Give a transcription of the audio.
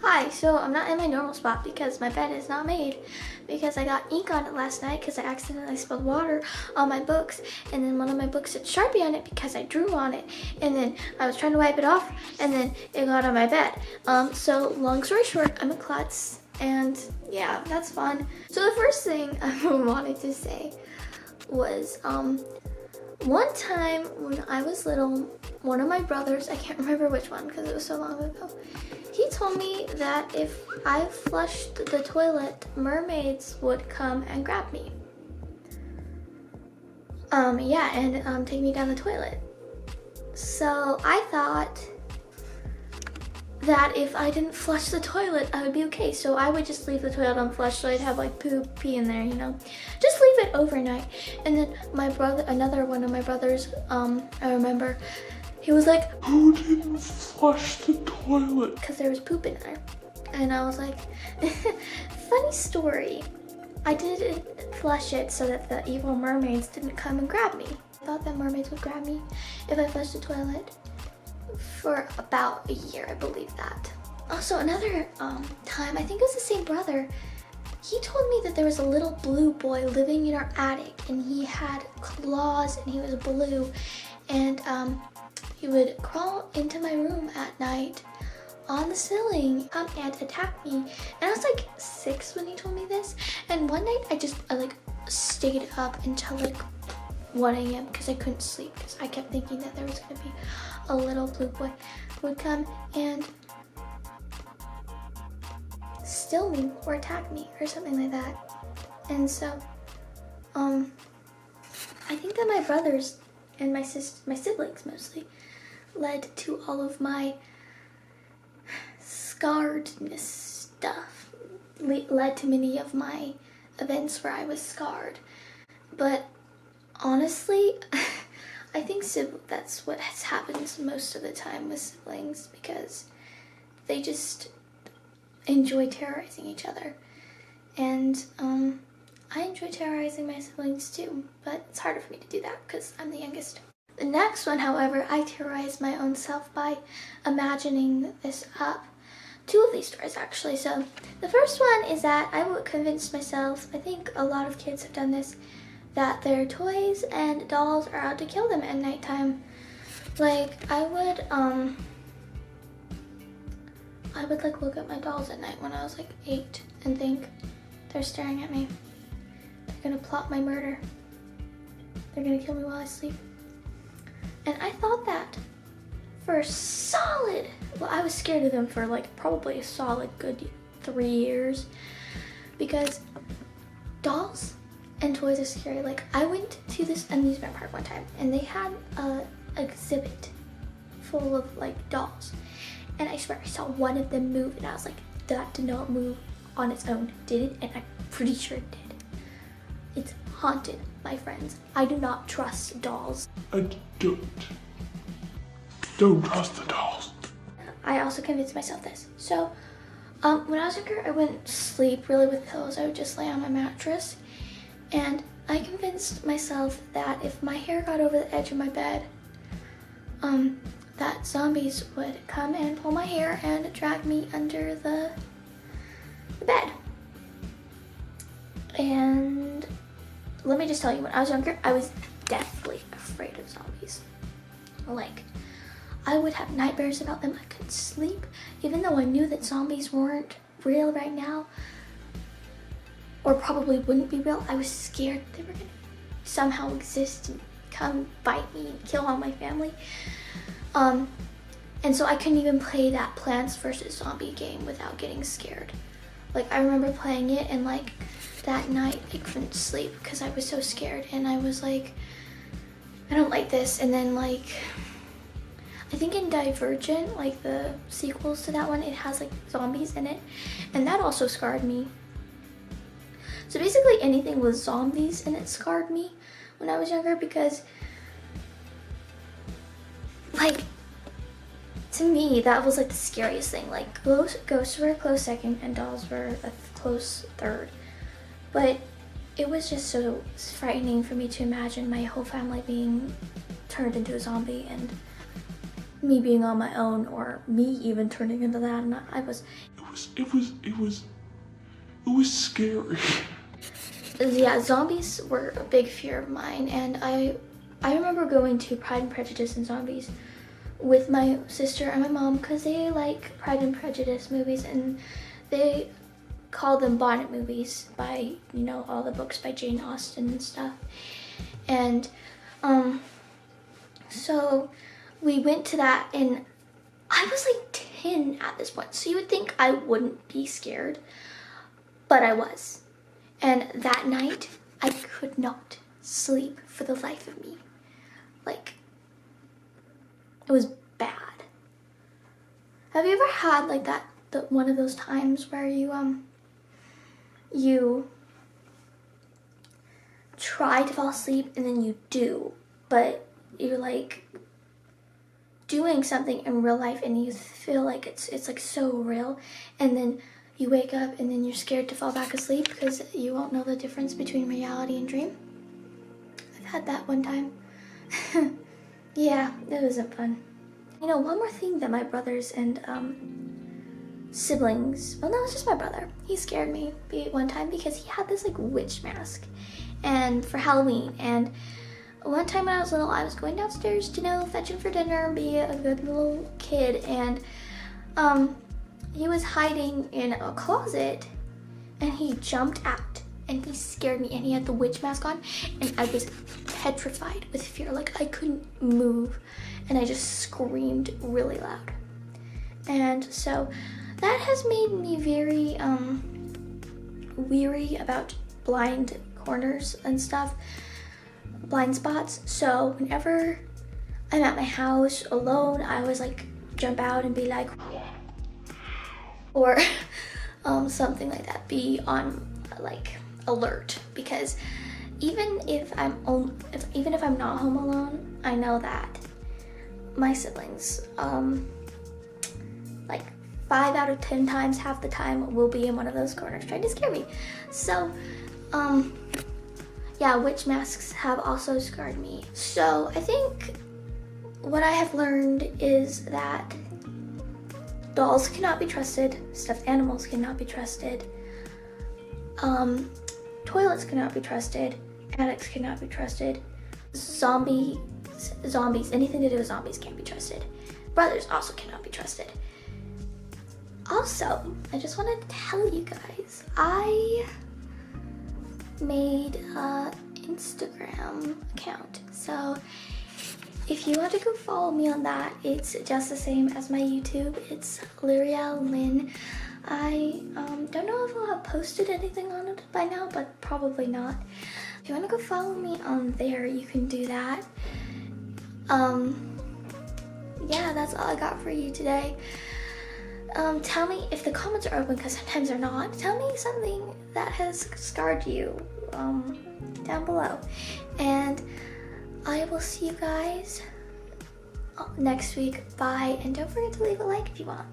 Hi, so I'm not in my normal spot because my bed is not made because I got ink on it last night because I accidentally spilled water on my books, and then one of my books had Sharpie on it because I drew on it, and then I was trying to wipe it off and then it got on my bed. So long story short, I'm a klutz, and yeah, that's fun. So the first thing I wanted to say was one time when I was little, one of my brothers, I can't remember which one because it was so long ago, he told me that if I flushed the toilet, mermaids would come and grab me. Yeah, and take me down the toilet. So I thought that if I didn't flush the toilet, I would be okay. So I would just leave the toilet unflushed so I'd have like pee in there, you know? Just leave it overnight. And then my brother, another one of my brothers, I remember, he was like, "Who didn't flush the toilet?" Because there was poop in there. And I was like, funny story. I didn't flush it so that the evil mermaids didn't come and grab me. I thought that mermaids would grab me if I flushed the toilet for about a year, I believe that. Also, another time, I think it was the same brother, he told me that there was a little blue boy living in our attic, and he had claws and he was blue, and he would crawl into my room at night on the ceiling and attack me. And I was like 6 when he told me this, and one night I like stayed up until like 1 a.m. because I couldn't sleep because I kept thinking that there was going to be a little blue boy who would come and steal me or attack me or something like that. And so I think that my brothers and my siblings mostly led to all of my scarredness stuff, led to many of my events where I was scarred. But honestly, I think that's what has happened most of the time with siblings, because they just enjoy terrorizing each other. And I enjoy terrorizing my siblings too, but it's harder for me to do that because I'm the youngest. The next one, however, I terrorized my own self by imagining this up. 2 of these stories actually. So the first one is that I would convince myself, I think a lot of kids have done this, that their toys and dolls are out to kill them at nighttime. Like I would like look at my dolls at night when I was like 8 and think they're staring at me. They're gonna plot my murder. They're gonna kill me while I sleep. And I thought that for a solid, well, I was scared of them for like probably a solid good 3 years, because dolls and toys are scary. Like I went to this amusement park one time and they had a exhibit full of like dolls, and I swear I saw one of them move and I was like, that did not move on its own, did it? And I'm pretty sure it did. It's haunted, my friends. I do not trust dolls. I don't trust the dolls. I also convinced myself this. So when I was younger, I wouldn't sleep really with pillows. I would just lay on my mattress. And I convinced myself that if my hair got over the edge of my bed, that zombies would come and pull my hair and drag me under the bed. And let me just tell you, when I was younger, I was deathly afraid of zombies. Like, I would have nightmares about them. I couldn't sleep, even though I knew that zombies weren't real right now, or probably wouldn't be real. I was scared they were gonna somehow exist and come bite me and kill all my family. And so I couldn't even play that Plants vs. Zombie game without getting scared. Like, I remember playing it, and like that night I couldn't sleep because I was so scared, and I was like, I don't like this. And then like, I think in Divergent, like the sequels to that one, it has like zombies in it, and that also scarred me. So basically anything with zombies in it scarred me when I was younger, because like, to me, that was like the scariest thing. Like ghosts were a close second and dolls were a close third. But it was just so frightening for me to imagine my whole family being turned into a zombie, and me being on my own or me even turning into that. And It was scary. yeah, zombies were a big fear of mine, and I remember going to Pride and Prejudice and Zombies with my sister and my mom because they like Pride and Prejudice movies, and they call them bonnet movies by, you know, all the books by Jane Austen and stuff. And so we went to that, and I was like 10 at this point, so you would think I wouldn't be scared, but I was. And that night I could not sleep for the life of me. Like, it was bad. Have you ever had like that, one of those times where you try to fall asleep and then you do, but you're like doing something in real life and you feel like it's like so real, and then you wake up and then you're scared to fall back asleep because you won't know the difference between reality and dream? I've had that one time. Yeah, it wasn't fun. You know, one more thing that my brothers and siblings, well, no, it's just my brother. He scared me one time because he had this like witch mask and for Halloween. And one time when I was little, I was going downstairs to, you know, fetch him for dinner and be a good little kid. And he was hiding in a closet and he jumped out and he scared me, and he had the witch mask on, and I was petrified with fear. Like, I couldn't move, and I just screamed really loud. And so that has made me very weary about blind corners and stuff, blind spots. So whenever I'm at my house alone, I always like jump out and be like, or something like that, be on like alert, because even if I'm not home alone, I know that my siblings, like 5 out of 10 times, half the time, will be in one of those corners trying to scare me. So yeah, witch masks have also scarred me. So I think what I have learned is that dolls cannot be trusted, stuffed animals cannot be trusted, toilets cannot be trusted, attics cannot be trusted, zombies, anything to do with zombies can't be trusted. Brothers also cannot be trusted. Also, I just wanted to tell you guys, I made an Instagram account. So if you want to go follow me on that, it's just the same as my YouTube. It's Liriel I. I don't know if I'll have posted anything on it by now, but probably not. If you want to go follow me on there, you can do that. Yeah, that's all I got for you today. Tell me if the comments are open, because sometimes they're not. Tell me something that has scarred you down below. And I will see you guys next week. Bye. And don't forget to leave a like if you want.